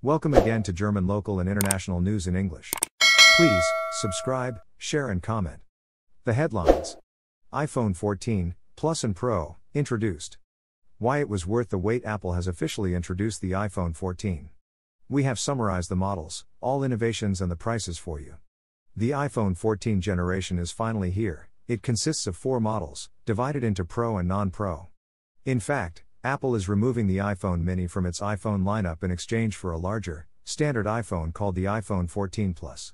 Welcome again to German local and international news in English. Please, subscribe, share and comment. The headlines. iPhone 14, Plus and Pro, introduced. Why it was worth the wait. Apple has officially introduced the iPhone 14. We have summarized the models, all innovations and the prices for you. The iPhone 14 generation is finally here. It consists of 4 models, divided into Pro and non-Pro. In fact, Apple is removing the iPhone mini from its iPhone lineup in exchange for a larger, standard iPhone called the iPhone 14 Plus.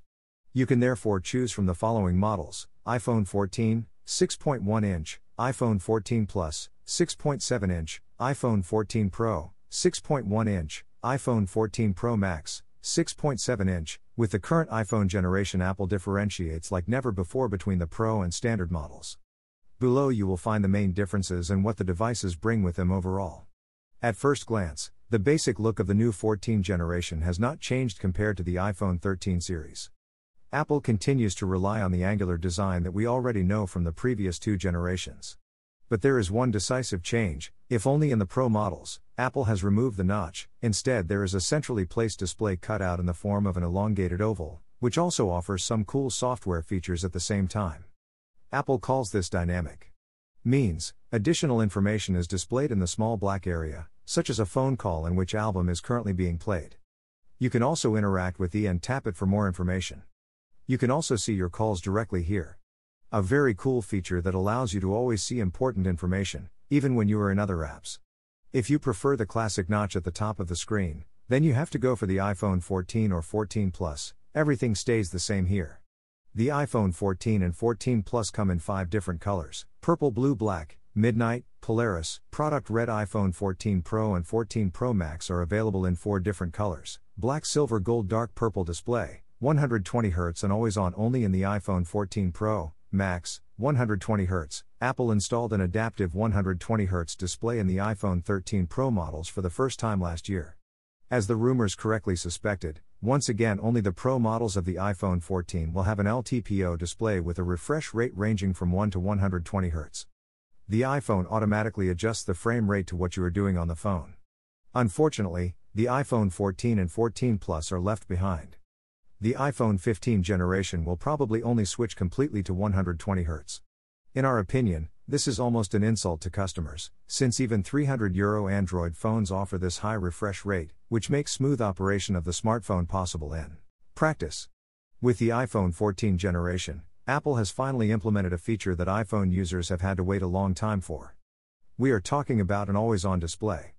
You can therefore choose from the following models: iPhone 14, 6.1-inch, iPhone 14 Plus, 6.7-inch, iPhone 14 Pro, 6.1-inch, iPhone 14 Pro Max, 6.7-inch. With the current iPhone generation, Apple differentiates like never before between the Pro and standard models. Below you will find the main differences and what the devices bring with them overall. At first glance, the basic look of the new 14 generation has not changed compared to the iPhone 13 series. Apple continues to rely on the angular design that we already know from the previous 2 generations. But there is one decisive change, if only in the Pro models. Apple has removed the notch. Instead, there is a centrally placed display cutout in the form of an elongated oval, which also offers some cool software features at the same time. Apple calls this dynamic. Means, additional information is displayed in the small black area, such as a phone call and which album is currently being played. You can also interact with and tap it for more information. You can also see your calls directly here. A very cool feature that allows you to always see important information, even when you are in other apps. If you prefer the classic notch at the top of the screen, then you have to go for the iPhone 14 or 14 Plus. Everything stays the same here. The iPhone 14 and 14 Plus come in 5 different colors: purple, blue, black, midnight, Polaris. Product red. iPhone 14 Pro and 14 Pro Max are available in 4 different colors: black, silver, gold, dark purple. Display 120 Hz and always on only in the iPhone 14 Pro Max, 120 Hz. Apple installed an adaptive 120 Hz display in the iPhone 13 Pro models for the first time last year. As the rumors correctly suspected, once again only the Pro models of the iPhone 14 will have an LTPO display with a refresh rate ranging from 1 to 120 Hz. The iPhone automatically adjusts the frame rate to what you are doing on the phone. Unfortunately, the iPhone 14 and 14 Plus are left behind. The iPhone 15 generation will probably only switch completely to 120 Hz. In our opinion, this is almost an insult to customers, since even €300 Android phones offer this high refresh rate, which makes smooth operation of the smartphone possible in practice. With the iPhone 14 generation, Apple has finally implemented a feature that iPhone users have had to wait a long time for. We are talking about an always-on display.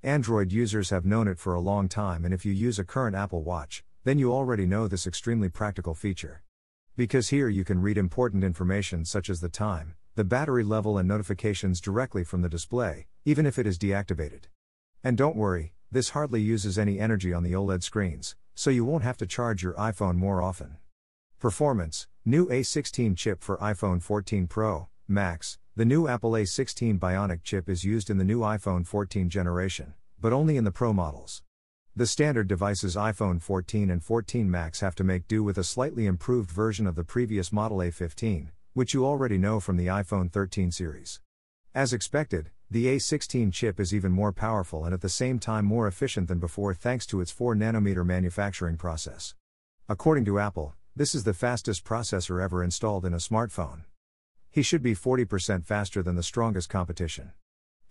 Android users have known it for a long time, and if you use a current Apple Watch, then you already know this extremely practical feature. Because here you can read important information such as the time, the battery level and notifications directly from the display, even if it is deactivated. And don't worry, this hardly uses any energy on the OLED screens, so you won't have to charge your iPhone more often. Performance: new A16 chip for iPhone 14 Pro Max. The new Apple A16 Bionic chip is used in the new iPhone 14 generation, but only in the Pro models. The standard devices iPhone 14 and 14 Max have to make do with a slightly improved version of the previous model A15, which you already know from the iPhone 13 series. As expected, the A16 chip is even more powerful and at the same time more efficient than before thanks to its 4nm manufacturing process. According to Apple, this is the fastest processor ever installed in a smartphone. He should be 40% faster than the strongest competition.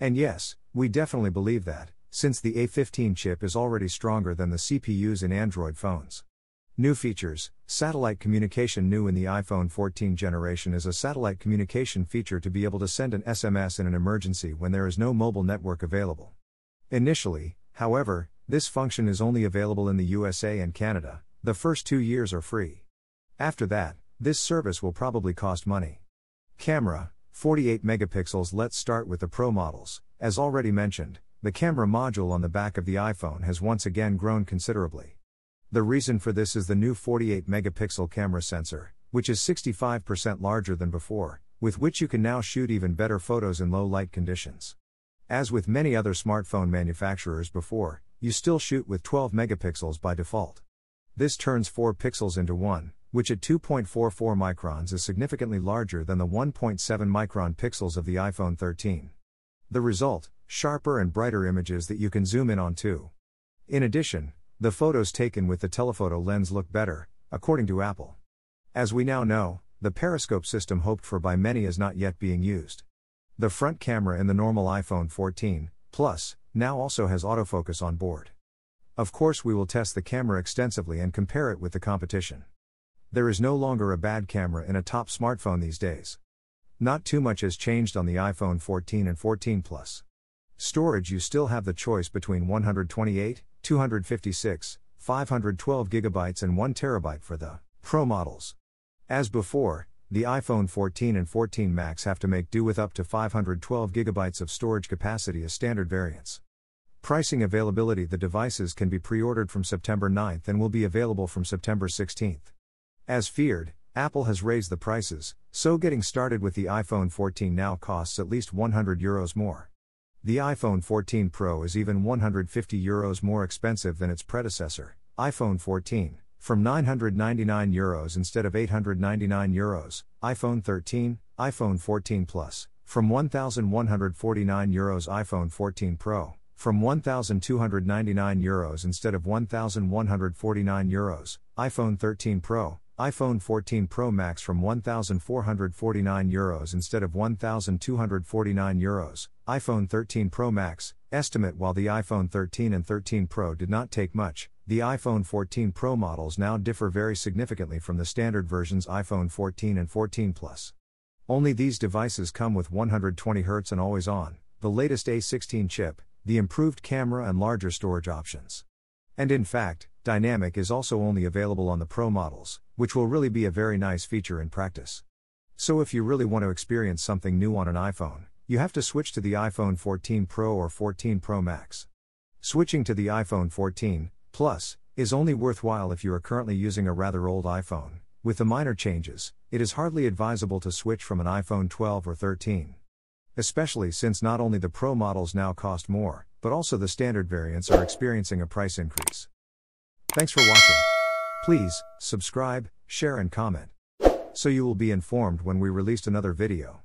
And yes, we definitely believe that, since the A15 chip is already stronger than the CPUs in Android phones. New features: satellite communication. New in the iPhone 14 generation is a satellite communication feature to be able to send an SMS in an emergency when there is no mobile network available. Initially, however, this function is only available in the USA and Canada. The first 2 years are free. After that, this service will probably cost money. Camera: 48 megapixels. Let's start with the Pro models. As already mentioned, the camera module on the back of the iPhone has once again grown considerably. The reason for this is the new 48 megapixel camera sensor, which is 65% larger than before, with which you can now shoot even better photos in low light conditions. As with many other smartphone manufacturers before, you still shoot with 12 megapixels by default. This turns 4 pixels into 1, which at 2.44 microns is significantly larger than the 1.7 micron pixels of the iPhone 13. The result: sharper and brighter images that you can zoom in on too. In addition, The photos taken with the telephoto lens look better, according to Apple. As we now know, the periscope system hoped for by many is not yet being used. The front camera in the normal iPhone 14 Plus now also has autofocus on board. Of course, we will test the camera extensively and compare it with the competition. There is no longer a bad camera in a top smartphone these days. Not too much has changed on the iPhone 14 and 14 Plus. Storage: you still have the choice between 128, 256, 512 GB and 1 TB for the Pro models. As before, the iPhone 14 and 14 Max have to make do with up to 512 GB of storage capacity as standard variants. Pricing: availability: the devices can be pre-ordered from September 9th and will be available from September 16th. As feared, Apple has raised the prices, so getting started with the iPhone 14 now costs at least €100 more. The iPhone 14 Pro is even €150 more expensive than its predecessor, iPhone 14, from €999 instead of €899, iPhone 13, iPhone 14 Plus, from €1,149, iPhone 14 Pro, from €1,299 instead of €1,149, iPhone 13 Pro, iPhone 14 Pro Max from €1,449 instead of €1,249, iPhone 13 Pro Max. Estimate: while the iPhone 13 and 13 Pro did not take much, the iPhone 14 Pro models now differ very significantly from the standard versions iPhone 14 and 14 Plus. Only these devices come with 120Hz and always on, the latest A16 chip, the improved camera and larger storage options. And in fact, Dynamic is also only available on the Pro models, which will really be a very nice feature in practice. So if you really want to experience something new on an iPhone, you have to switch to the iPhone 14 Pro or 14 Pro Max. Switching to the iPhone 14 Plus is only worthwhile if you are currently using a rather old iPhone. With the minor changes, it is hardly advisable to switch from an iPhone 12 or 13. Especially since not only the Pro models now cost more, but also the standard variants are experiencing a price increase. Thanks for watching. Please subscribe, share and comment, so you will be informed when we released another video.